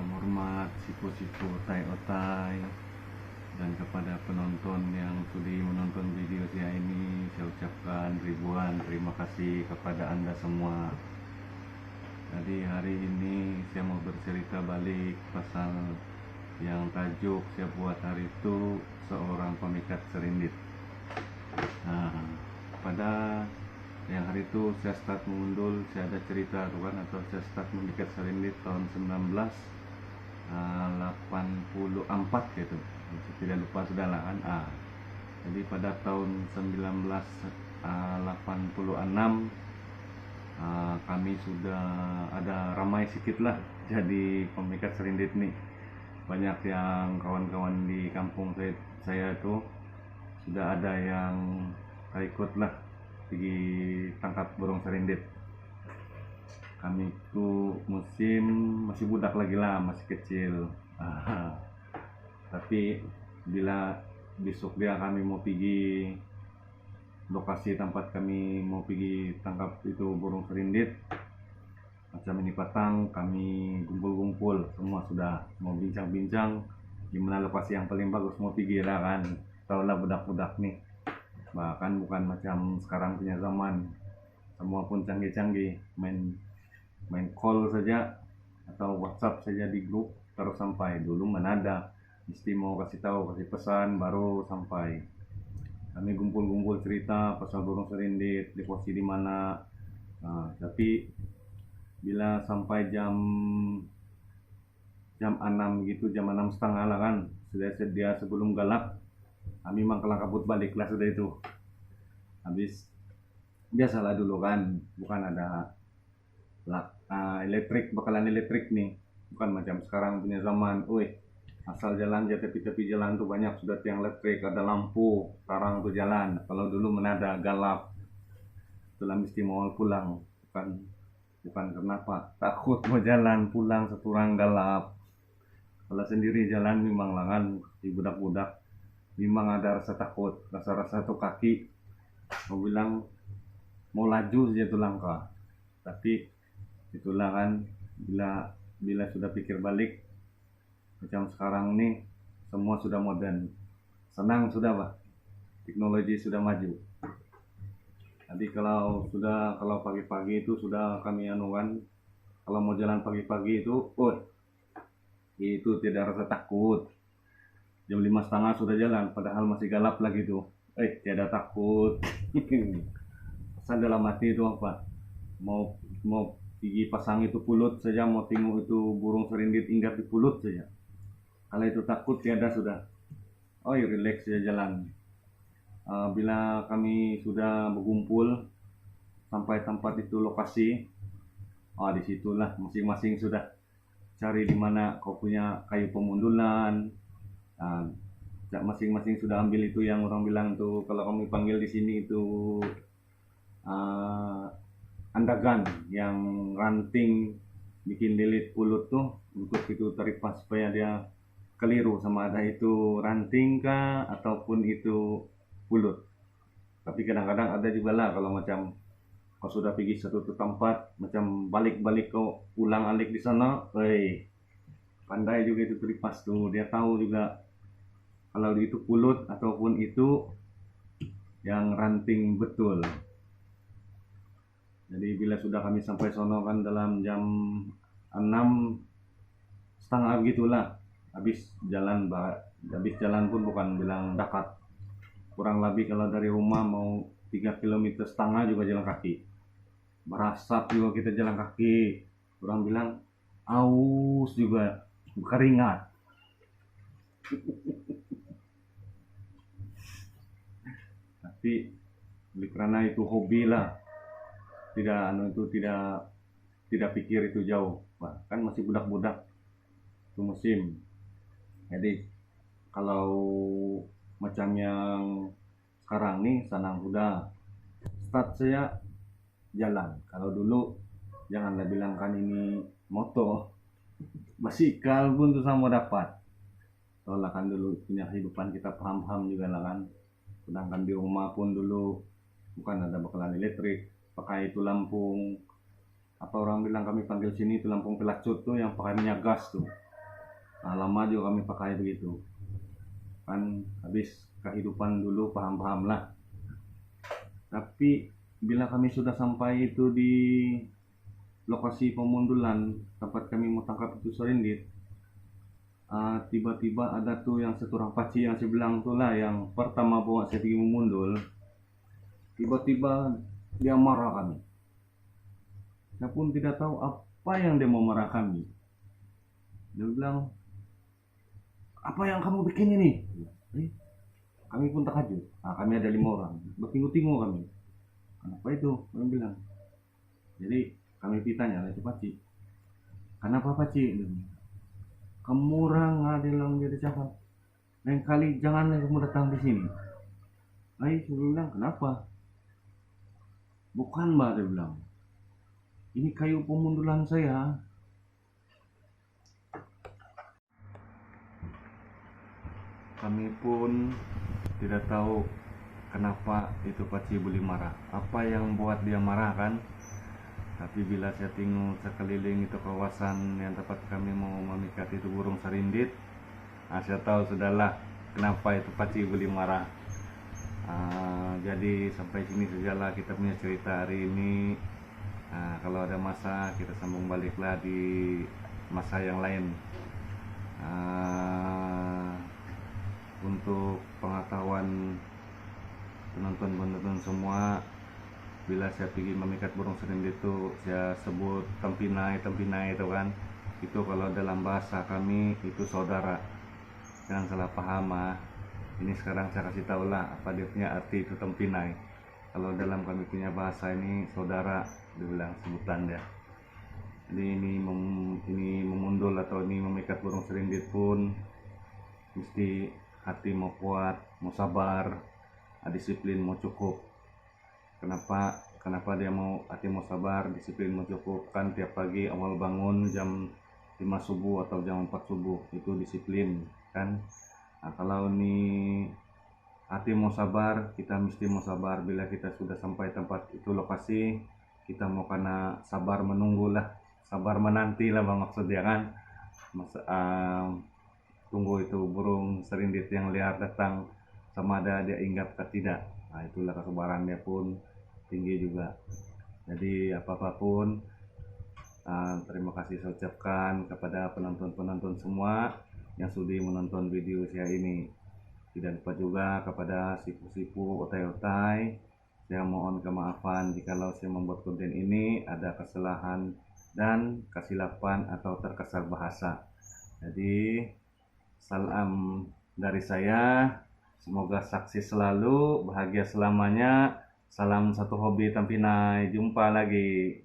salam hormat, sipo-sipo, otai-otai, dan kepada penonton yang sudi menonton video saya ini, saya ucapkan ribuan terima kasih kepada Anda semua. Jadi hari ini saya mau bercerita balik pasal yang tajuk saya buat hari itu, seorang pemikat serindit. Nah, pada yang hari itu saya start mengundul, saya ada cerita tuh kan, atau saya start memikat serindit tahun 1984 gitu, saya tidak lupa sudah lah kan. Jadi pada tahun 1986 kami sudah ada ramai sedikit lah jadi pemikat serindit nih. Banyak yang kawan-kawan di kampung saya itu sudah ada yang ikut lah pergi tangkap burung serindit. Kami itu musim masih budak lagi lah, masih kecil. Tapi bila besok dia kami mau pergi lokasi tempat kami mau pergi tangkap itu burung serindit, macam ini petang kami kumpul-kumpul semua, sudah mau bincang-bincang gimana lokasi yang paling bagus mau pergi lah kan. Tahulah budak-budak nih, bahkan bukan macam sekarang punya zaman, semua pun canggih-canggih, main call saja atau WhatsApp saja di grup terus sampai. Dulu mana ada, mesti mau kasih tahu, kasih pesan baru sampai. Kami kumpul-kumpul cerita pasal burung serindit di posisi di mana. Tapi bila sampai jam 6 gitu, jam 6:30 lah kan, sudah sedia sebelum galap, kami memang kelang kabut balik lah sudah itu. Habis biasalah dulu kan, bukan ada elektrik, bakalan elektrik nih, bukan macam sekarang punya zaman. Asal jalan aja, tepi-tepi jalan tuh banyak sudah tiang listrik, ada lampu terang tuh jalan. Kalau dulu mana ada, galap, itulah mesti mau pulang, bukan kenapa takut mau jalan pulang seturang galap. Kalau sendiri jalan memang langan di budak-budak, memang ada rasa takut, rasa-rasa tuh kaki mau bilang mau laju saja tuh langkah. Tapi itulah kan, bila sudah pikir balik, macam sekarang nih semua sudah modern, senang sudah Pak, teknologi sudah maju. Jadi kalau pagi-pagi itu sudah kami anukan, kalau mau jalan pagi-pagi itu tidak rasa takut. Jam 5:30 sudah jalan, padahal masih galap lagi tuh. Tiada takut. Pesan dalam hati itu apa? Mau pergi pasang itu pulut saja, mau tengok itu burung serindit hinggap di pulut saja. Kalau itu takut tiada sudah. Relax saja jalan. Bila kami sudah berkumpul sampai tempat itu lokasi, disitulah masing-masing sudah cari di mana kau punya kayu pemundulan. Masing-masing sudah ambil itu yang orang bilang tuh, kalau kami panggil di sini itu andagan, yang ranting bikin lilit pulut tuh, untuk itu teripas supaya dia keliru sama ada itu ranting kah ataupun itu pulut. Tapi kadang-kadang ada juga lah, kalau macam kau sudah pergi satu tempat, macam balik kau ulang alik di sana, pandai juga itu teripas tuh, dia tahu juga kalau itu pulut ataupun itu yang ranting betul. Jadi bila sudah kami sampai sono kan dalam jam 6:30 gitulah, habis jalan pun bukan bilang dekat, kurang lebih kalau dari rumah mau 3,5 km juga jalan kaki, merasap juga kita jalan kaki, orang bilang aus juga, keringat. Tapi karena itu hobi lah, tidak pikir itu jauh, kan masih budak-budak itu musim. Jadi kalau macam yang sekarang nih, senang sudah start saya jalan. Kalau dulu janganlah bilangkan ini moto, basikal pun susah mau dapat. Soalnya kan dulu punya kehidupan kita paham-paham juga lah kan. Sedangkan di rumah pun dulu bukan ada bakalan elektrik, pakai itu lampung, apa orang bilang, kami panggil sini itu lampung pelacut tuh, yang pakai minyak gas tuh. lama juga kami pakai begitu kan, habis kehidupan dulu paham-paham lah. Tapi bila kami sudah sampai itu di lokasi pemundulan tempat kami mau tangkap itu serindit, tiba-tiba ada tuh yang seturang paci yang saya bilang tuh lah, yang pertama bawa saya pergi memundul. Tiba-tiba dia marah kami. Saya pun tidak tahu apa yang dia mau marah kami. Dia bilang, apa yang kamu bikin ini? Kami pun terkejut. Kami ada 5 orang, bertinggu-tinggu kami. Kenapa itu? Kami bilang. Jadi kami tanya itu paci, kenapa paci? Kamu orang adalah jadi cakap. Lain kali jangan kamu datang di sini. Saya bilang, kenapa? Bukan mbak, dia bilang. Ini kayu pemundulan saya. Kami pun tidak tahu kenapa itu paci boleh marah. Apa yang buat dia marah kan? Tapi bila saya tengok sekeliling itu kawasan yang tempat kami mau memikat itu burung serindit, saya tahu sudahlah kenapa itu paci boleh marah. Jadi sampai sini sajalah kita punya cerita hari ini. Kalau ada masa kita sambung baliklah di masa yang lain. Untuk pengetahuan penonton-penonton semua, bila saya pergi memikat burung serindit itu saya sebut tempinai itu kan, itu kalau dalam bahasa kami itu saudara, jangan salah paham. Ini sekarang saya kasih tahu lah apa dia punya arti itu tempinai. Kalau dalam kami punya bahasa ini saudara dibilang sebutan dia. Jadi ini memundul atau ini memikat burung serindit pun mesti hati mau kuat, mau sabar, disiplin mau cukup. Kenapa dia mau hati mau sabar, disiplin mau cukup? Kan tiap pagi awal bangun jam 5 subuh atau jam 4 subuh itu disiplin kan. Kalau ini hati mau sabar, kita mesti mau sabar. Bila kita sudah sampai tempat itu lokasi, kita mau karena sabar menunggu lah, sabar menanti lah bang maksudnya kan. Tunggu itu burung serindit yang liar datang, sama ada dia hinggap atau tidak. Itulah kesabaran dia pun tinggi juga. Jadi apapun, terima kasih saya ucapkan kepada penonton-penonton semua yang sudi menonton video saya ini. Tidak lupa juga kepada sipu-sipu otai-otai, saya mohon kemaafan jikalau saya membuat konten ini ada kesalahan dan kesilapan atau terkesar bahasa. Jadi salam dari saya, semoga sukses selalu, bahagia selamanya. Salam satu hobi Tempinai, jumpa lagi.